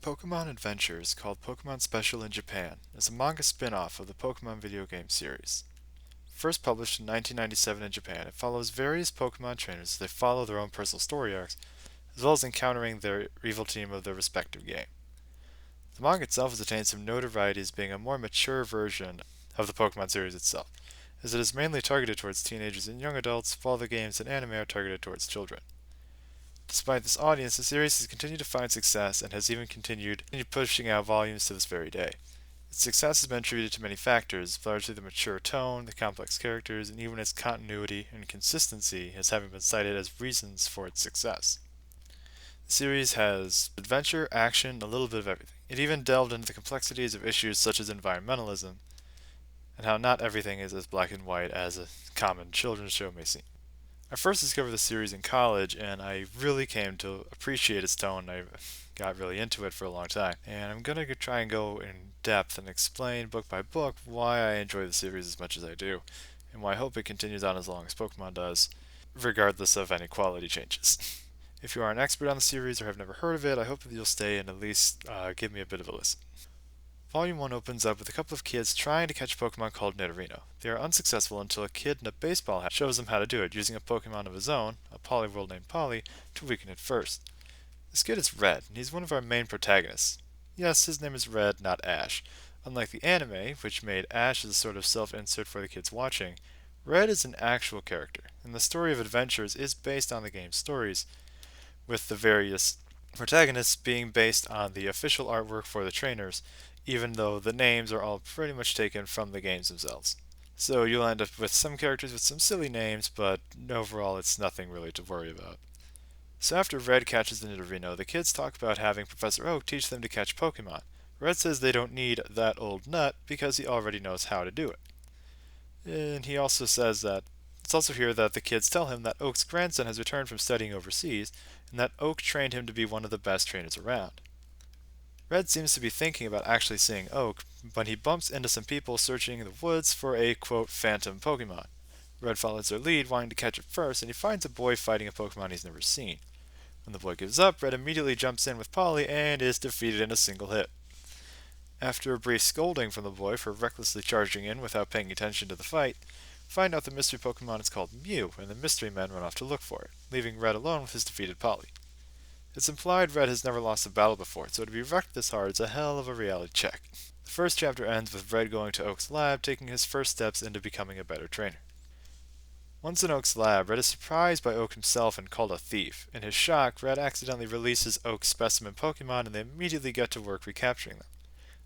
Pokemon Adventures, called Pokemon Special in Japan, is a manga spin-off of the Pokemon video game series. First published in 1997 in Japan, it follows various Pokemon trainers as they follow their own personal story arcs, as well as encountering their evil team of their respective game. The manga itself has attained some notoriety as being a more mature version of the Pokemon series itself, as it is mainly targeted towards teenagers and young adults, while the games and anime are targeted towards children. Despite this audience, the series has continued to find success and has even continued pushing out volumes to this very day. Its success has been attributed to many factors, largely the mature tone, the complex characters, and even its continuity and consistency as having been cited as reasons for its success. The series has adventure, action, and a little bit of everything. It even delved into the complexities of issues such as environmentalism, and how not everything is as black and white as a common children's show may seem. I first discovered the series in college, and I really came to appreciate its tone. I got really into it for a long time, and I'm gonna try and go in depth and explain book by book why I enjoy the series as much as I do, and why I hope it continues on as long as Pokemon does, regardless of any quality changes. If you are an expert on the series or have never heard of it, I hope that you'll stay and at least give me a bit of a listen. Volume 1 opens up with a couple of kids trying to catch a Pokemon called Nidorino. They are unsuccessful until a kid in a baseball hat shows them how to do it, using a Pokemon of his own, a Poliwhirl named Polly, to weaken it first. This kid is Red, and he's one of our main protagonists. Yes, his name is Red, not Ash. Unlike the anime, which made Ash as a sort of self-insert for the kids watching, Red is an actual character, and the story of adventures is based on the game's stories, with the various protagonists being based on the official artwork for the trainers, even though the names are all pretty much taken from the games themselves. So you'll end up with some characters with some silly names, but overall it's nothing really to worry about. So after Red catches the Nidorino, the kids talk about having Professor Oak teach them to catch Pokemon. Red says they don't need that old nut because he already knows how to do it. And he also says that it's also here that the kids tell him that Oak's grandson has returned from studying overseas, and that Oak trained him to be one of the best trainers around. Red seems to be thinking about actually seeing Oak, but he bumps into some people searching in the woods for a, quote, phantom Pokemon. Red follows their lead, wanting to catch it first, and he finds a boy fighting a Pokemon he's never seen. When the boy gives up, Red immediately jumps in with Polly and is defeated in a single hit. After a brief scolding from the boy for recklessly charging in without paying attention to the fight, we find out the mystery Pokemon is called Mew, and the mystery men run off to look for it, leaving Red alone with his defeated Polly. It's implied Red has never lost a battle before, so to be wrecked this hard is a hell of a reality check. The first chapter ends with Red going to Oak's lab, taking his first steps into becoming a better trainer. Once in Oak's lab, Red is surprised by Oak himself and called a thief. In his shock, Red accidentally releases Oak's specimen Pokemon, and they immediately get to work recapturing them.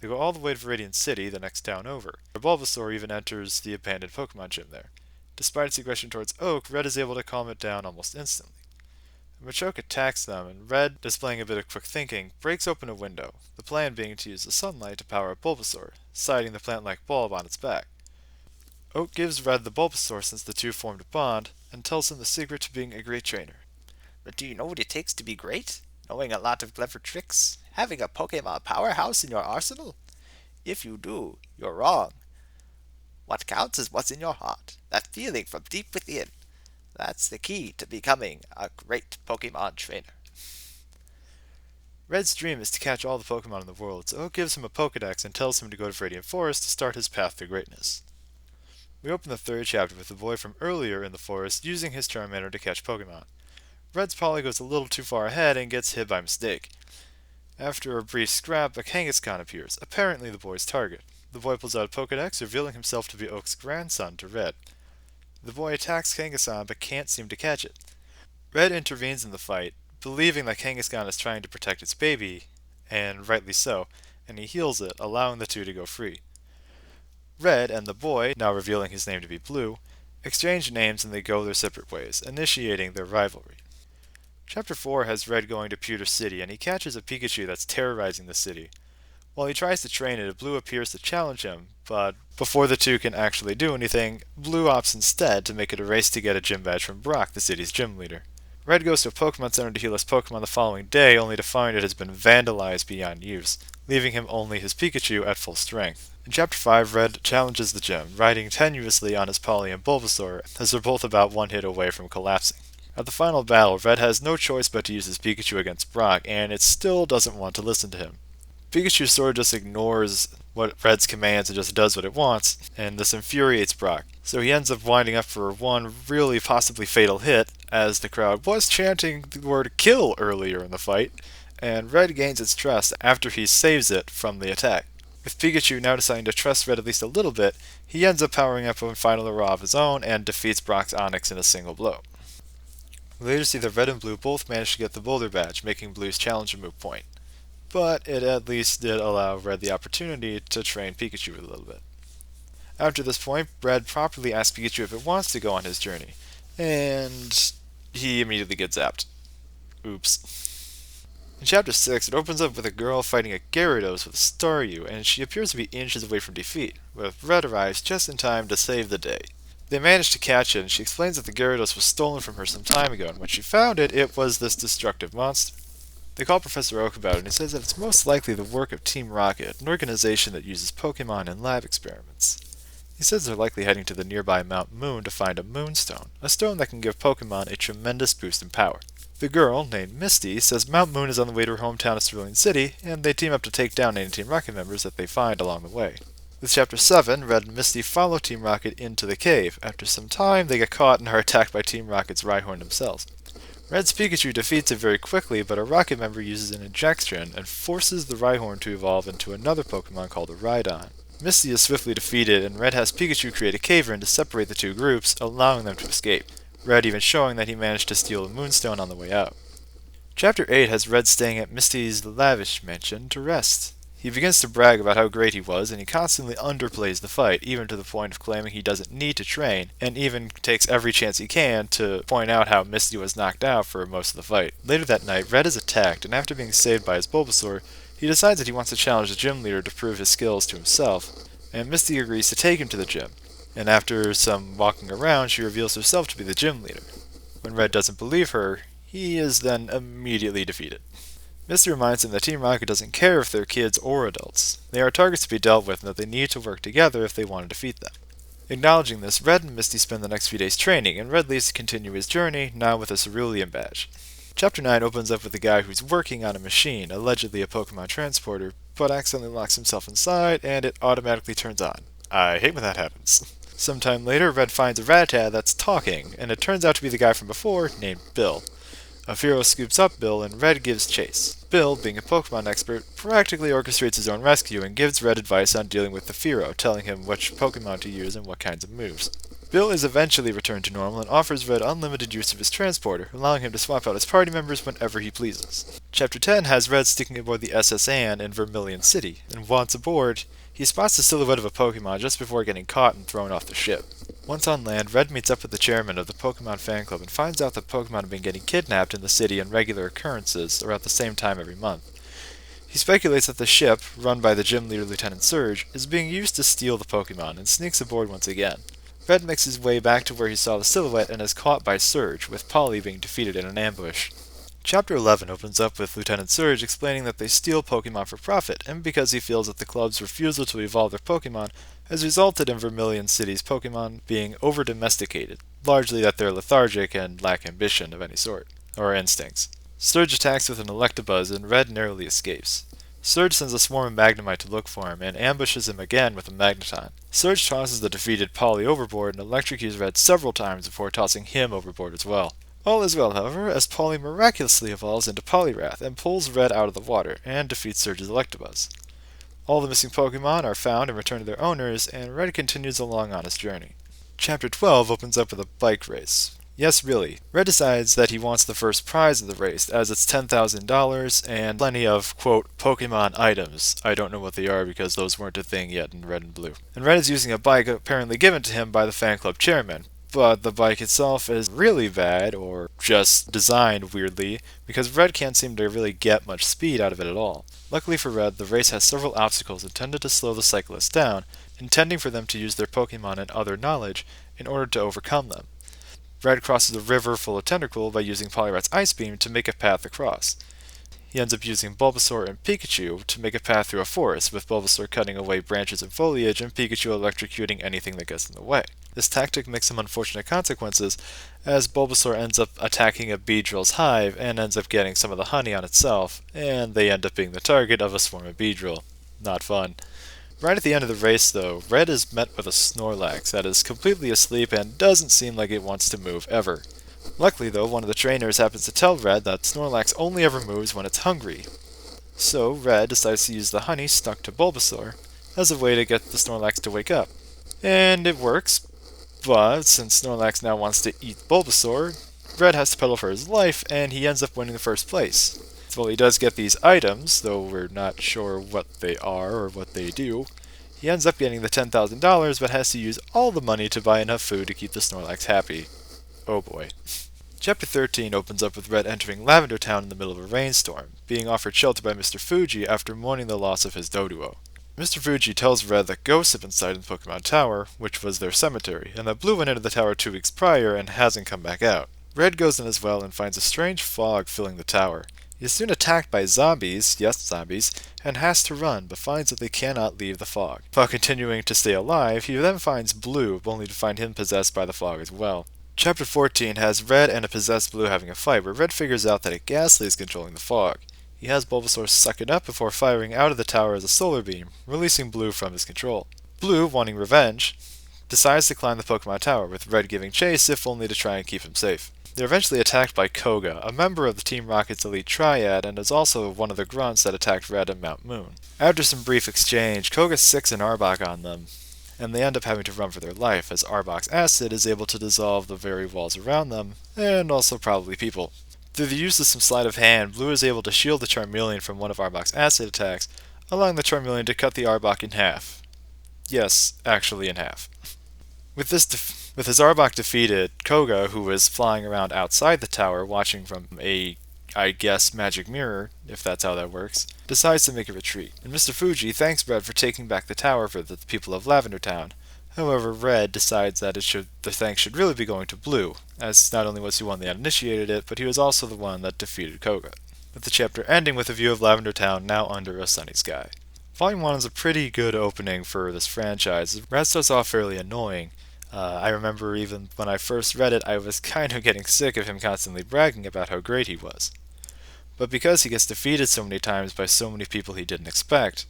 They go all the way to Viridian City, the next town over. Bulbasaur even enters the abandoned Pokemon gym there. Despite its aggression towards Oak, Red is able to calm it down almost instantly. Machoke attacks them, and Red, displaying a bit of quick thinking, breaks open a window, the plan being to use the sunlight to power up Bulbasaur, sighting the plant-like bulb on its back. Oak gives Red the Bulbasaur since the two formed a bond, and tells him the secret to being a great trainer. But do you know what it takes to be great? Knowing a lot of clever tricks? Having a Pokemon powerhouse in your arsenal? If you do, you're wrong. What counts is what's in your heart, that feeling from deep within. That's the key to becoming a great Pokemon trainer. Red's dream is to catch all the Pokemon in the world, so Oak gives him a Pokedex and tells him to go to Viridian Forest to start his path to greatness. We open the third chapter with the boy from earlier in the forest using his Charmander to catch Pokemon. Red's Polly goes a little too far ahead and gets hit by mistake. After a brief scrap, a Kangaskhan appears, apparently the boy's target. The boy pulls out a Pokedex, revealing himself to be Oak's grandson to Red. The boy attacks Kangaskhan but can't seem to catch it. Red intervenes in the fight, believing that Kangaskhan is trying to protect its baby, and rightly so, and he heals it, allowing the two to go free. Red and the boy, now revealing his name to be Blue, exchange names and they go their separate ways, initiating their rivalry. Chapter 4 has Red going to Pewter City, and he catches a Pikachu that's terrorizing the city. While he tries to train it, Blue appears to challenge him, but before the two can actually do anything, Blue opts instead to make it a race to get a gym badge from Brock, the city's gym leader. Red goes to a Pokemon Center to heal his Pokemon the following day, only to find it has been vandalized beyond use, leaving him only his Pikachu at full strength. In Chapter 5, Red challenges the gym, riding tenuously on his Polly and Bulbasaur, as they're both about one hit away from collapsing. At the final battle, Red has no choice but to use his Pikachu against Brock, and it still doesn't want to listen to him. Pikachu sort of just ignores what Red's commands and just does what it wants, and this infuriates Brock. So he ends up winding up for one really possibly fatal hit, as the crowd was chanting the word kill earlier in the fight, and Red gains its trust after he saves it from the attack. With Pikachu now deciding to trust Red at least a little bit, he ends up powering up a final hurrah of his own and defeats Brock's Onix in a single blow. We later see that Red and Blue both managed to get the Boulder Badge, making Blue's challenge a moot point. But it at least did allow Red the opportunity to train Pikachu a little bit. After this point, Red properly asks Pikachu if it wants to go on his journey, and he immediately gets zapped. Oops. In Chapter 6, it opens up with a girl fighting a Gyarados with a Staryu, and she appears to be inches away from defeat, but Red arrives just in time to save the day. They manage to catch it, and she explains that the Gyarados was stolen from her some time ago, and when she found it, it was this destructive monster. They call Professor Oak about it, and he says that it's most likely the work of Team Rocket, an organization that uses Pokemon in lab experiments. He says they're likely heading to the nearby Mount Moon to find a Moonstone, a stone that can give Pokemon a tremendous boost in power. The girl, named Misty, says Mount Moon is on the way to her hometown of Cerulean City, and they team up to take down any Team Rocket members that they find along the way. With Chapter 7, Red and Misty follow Team Rocket into the cave. After some time, they get caught and are attacked by Team Rocket's Rhyhorn themselves. Red's Pikachu defeats it very quickly, but a Rocket member uses an ejection and forces the Rhyhorn to evolve into another Pokemon called a Rhydon. Misty is swiftly defeated, and Red has Pikachu create a cave-in to separate the two groups, allowing them to escape. Red even showing that he managed to steal a Moonstone on the way out. Chapter 8 has Red staying at Misty's lavish mansion to rest. He begins to brag about how great he was, and he constantly underplays the fight, even to the point of claiming he doesn't need to train, and even takes every chance he can to point out how Misty was knocked out for most of the fight. Later that night, Red is attacked, and after being saved by his Bulbasaur, he decides that he wants to challenge the gym leader to prove his skills to himself, and Misty agrees to take him to the gym. And after some walking around, she reveals herself to be the gym leader. When Red doesn't believe her, he is then immediately defeated. Misty reminds him that Team Rocket doesn't care if they're kids or adults. They are targets to be dealt with and that they need to work together if they want to defeat them. Acknowledging this, Red and Misty spend the next few days training, and Red leaves to continue his journey, now with a Cerulean badge. Chapter 9 opens up with a guy who's working on a machine, allegedly a Pokemon transporter, but accidentally locks himself inside and it automatically turns on. I hate when that happens. Sometime later, Red finds a Rattata that's talking, and it turns out to be the guy from before, named Bill. Afiro scoops up Bill, and Red gives chase. Bill, being a Pokemon expert, practically orchestrates his own rescue and gives Red advice on dealing with Afiro, telling him which Pokemon to use and what kinds of moves. Bill is eventually returned to normal and offers Red unlimited use of his transporter, allowing him to swap out his party members whenever he pleases. Chapter 10 has Red sticking aboard the SS Anne in Vermilion City, and once aboard, he spots the silhouette of a Pokemon just before getting caught and thrown off the ship. Once on land, Red meets up with the chairman of the Pokemon fan club and finds out that Pokemon have been getting kidnapped in the city on regular occurrences around the same time every month. He speculates that the ship, run by the gym leader Lieutenant Surge, is being used to steal the Pokemon and sneaks aboard once again. Red makes his way back to where he saw the silhouette and is caught by Surge, with Polly being defeated in an ambush. Chapter 11 opens up with Lieutenant Surge explaining that they steal Pokemon for profit, and because he feels that the club's refusal to evolve their Pokemon has resulted in Vermilion City's Pokemon being over-domesticated, largely that they're lethargic and lack ambition of any sort, or instincts. Surge attacks with an Electabuzz and Red narrowly escapes. Surge sends a swarm of Magnemite to look for him and ambushes him again with a Magneton. Surge tosses the defeated Polly overboard and electrocutes Red several times before tossing him overboard as well. All is well, however, as Polly miraculously evolves into Poliwrath and pulls Red out of the water and defeats Surge's Electabuzz. All the missing Pokemon are found and returned to their owners, and Red continues along on his journey. Chapter 12 opens up with a bike race. Yes, really. Red decides that he wants the first prize of the race, as it's $10,000 and plenty of, quote, Pokemon items. I don't know what they are because those weren't a thing yet in Red and Blue. And Red is using a bike apparently given to him by the fan club chairman, but the bike itself is really bad, or just designed weirdly, because Red can't seem to really get much speed out of it at all. Luckily for Red, the race has several obstacles intended to slow the cyclists down, intending for them to use their Pokemon and other knowledge in order to overcome them. Red crosses a river full of Tentacool by using Poliwrath's Ice Beam to make a path across. He ends up using Bulbasaur and Pikachu to make a path through a forest, with Bulbasaur cutting away branches and foliage and Pikachu electrocuting anything that gets in the way. This tactic makes some unfortunate consequences, as Bulbasaur ends up attacking a Beedrill's hive and ends up getting some of the honey on itself, and they end up being the target of a swarm of Beedrill. Not fun. Right at the end of the race, though, Red is met with a Snorlax that is completely asleep and doesn't seem like it wants to move ever. Luckily, though, one of the trainers happens to tell Red that Snorlax only ever moves when it's hungry. So, Red decides to use the honey stuck to Bulbasaur as a way to get the Snorlax to wake up. And it works, but since Snorlax now wants to eat Bulbasaur, Red has to pedal for his life, and he ends up winning the first place. Well, he does get these items, though we're not sure what they are or what they do. He ends up getting the $10,000, but has to use all the money to buy enough food to keep the Snorlax happy. Oh boy. Chapter 13 opens up with Red entering Lavender Town in the middle of a rainstorm, being offered shelter by Mr. Fuji after mourning the loss of his Doduo. Mr. Fuji tells Red that ghosts have been sighted in the Pokemon Tower, which was their cemetery, and that Blue went into the tower 2 weeks prior and hasn't come back out. Red goes in as well and finds a strange fog filling the tower. He is soon attacked by zombies, yes zombies, and has to run, but finds that they cannot leave the fog. While continuing to stay alive, he then finds Blue, only to find him possessed by the fog as well. Chapter 14 has Red and a possessed Blue having a fight, where Red figures out that a Ghastly is controlling the fog. He has Bulbasaur suck it up before firing out of the tower as a solar beam, releasing Blue from his control. Blue, wanting revenge, decides to climb the Pokemon Tower, with Red giving chase if only to try and keep him safe. They're eventually attacked by Koga, a member of the Team Rocket's elite triad and is also one of the grunts that attacked Red at Mount Moon. After some brief exchange, Koga sicks an Arbok on them, and they end up having to run for their life, as Arbok's acid is able to dissolve the very walls around them, and also probably people. Through the use of some sleight of hand, Blue is able to shield the Charmeleon from one of Arbok's acid attacks, allowing the Charmeleon to cut the Arbok in half. Yes, actually in half. With his Arbok defeated, Koga, who was flying around outside the tower watching from a, I guess, magic mirror, if that's how that works, decides to make a retreat. And Mr. Fuji thanks Red for taking back the tower for the people of Lavender Town. However, Red decides that the thanks should really be going to Blue, as not only was he one that initiated it, but he was also the one that defeated Koga. With the chapter ending with a view of Lavender Town now under a sunny sky. Volume 1 is a pretty good opening for this franchise. Red starts off fairly annoying. I remember even when I first read it, I was kind of getting sick of him constantly bragging about how great he was. But because he gets defeated so many times by so many people he didn't expect,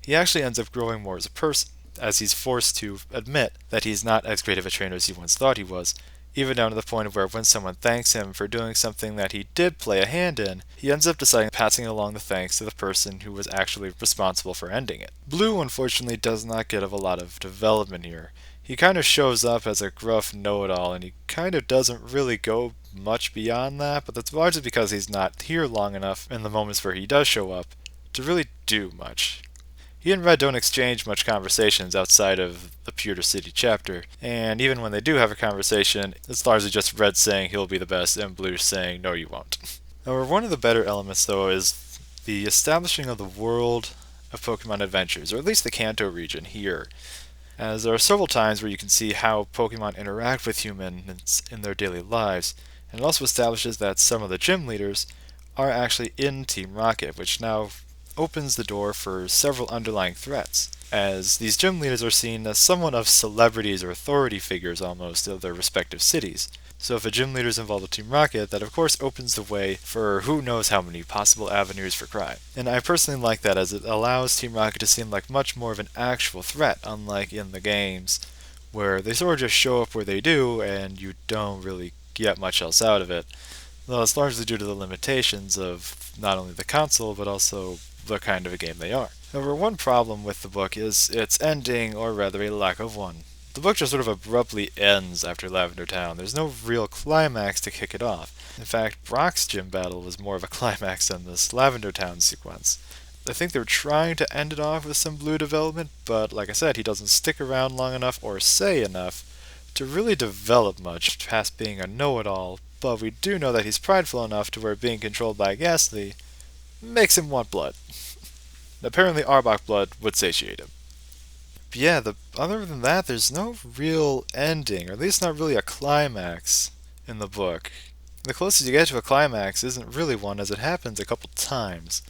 he actually ends up growing more as a person, as he's forced to admit that he's not as great of a trainer as he once thought he was, even down to the point of where when someone thanks him for doing something that he did play a hand in, he ends up deciding passing along the thanks to the person who was actually responsible for ending it. Blue, unfortunately, does not get a lot of development here. He kind of shows up as a gruff know-it-all, and he kind of doesn't really go much beyond that, but that's largely because he's not here long enough in the moments where he does show up to really do much. He and Red don't exchange much conversations outside of the Pewter City chapter, and even when they do have a conversation, it's largely just Red saying he'll be the best and Blue saying no you won't. However, one of the better elements though is the establishing of the world of Pokemon Adventures, or at least the Kanto region here, as there are several times where you can see how Pokemon interact with humans in their daily lives, and it also establishes that some of the gym leaders are actually in Team Rocket, which now opens the door for several underlying threats, as these gym leaders are seen as somewhat of celebrities or authority figures almost of their respective cities. So if a gym leader is involved with Team Rocket, that of course opens the way for who knows how many possible avenues for crime. And I personally like that, as it allows Team Rocket to seem like much more of an actual threat, unlike in the games, where they sort of just show up where they do and you don't really get much else out of it. Though it's largely due to the limitations of not only the console, but also the kind of a game they are. However, one problem with the book is its ending, or rather a lack of one. The book just sort of abruptly ends after Lavender Town. There's no real climax to kick it off. In fact, Brock's gym battle was more of a climax than this Lavender Town sequence. I think they're trying to end it off with some Blue development, but like I said, he doesn't stick around long enough or say enough to really develop much past being a know-it-all, but we do know that he's prideful enough to where being controlled by a Ghastly makes him want blood. Apparently Arbok blood would satiate him. But yeah, other than that, there's no real ending, or at least not really a climax in the book. The closest you get to a climax isn't really one, as it happens a couple times.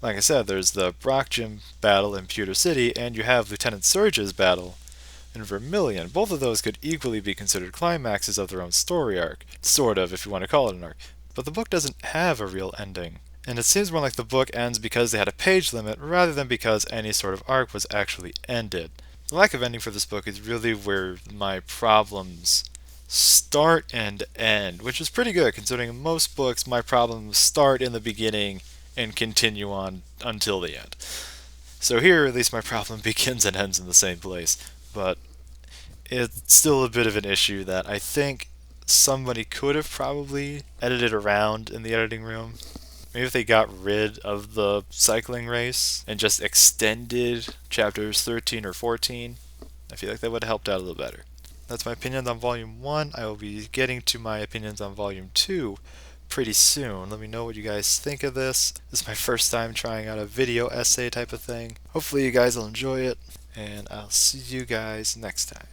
Like I said, there's the Brock Gym battle in Pewter City, and you have Lieutenant Surge's battle and Vermilion. Both of those could equally be considered climaxes of their own story arc, sort of, if you want to call it an arc. But the book doesn't have a real ending. And it seems more like the book ends because they had a page limit rather than because any sort of arc was actually ended. The lack of ending for this book is really where my problems start and end, which is pretty good considering in most books my problems start in the beginning and continue on until the end. So here, at least my problem begins and ends in the same place. But it's still a bit of an issue that I think somebody could have probably edited around in the editing room. Maybe if they got rid of the cycling race and just extended chapters 13 or 14, I feel like that would have helped out a little better. That's my opinions on Volume 1. I will be getting to my opinions on Volume 2 pretty soon. Let me know what you guys think of this. This is my first time trying out a video essay type of thing. Hopefully you guys will enjoy it, and I'll see you guys next time.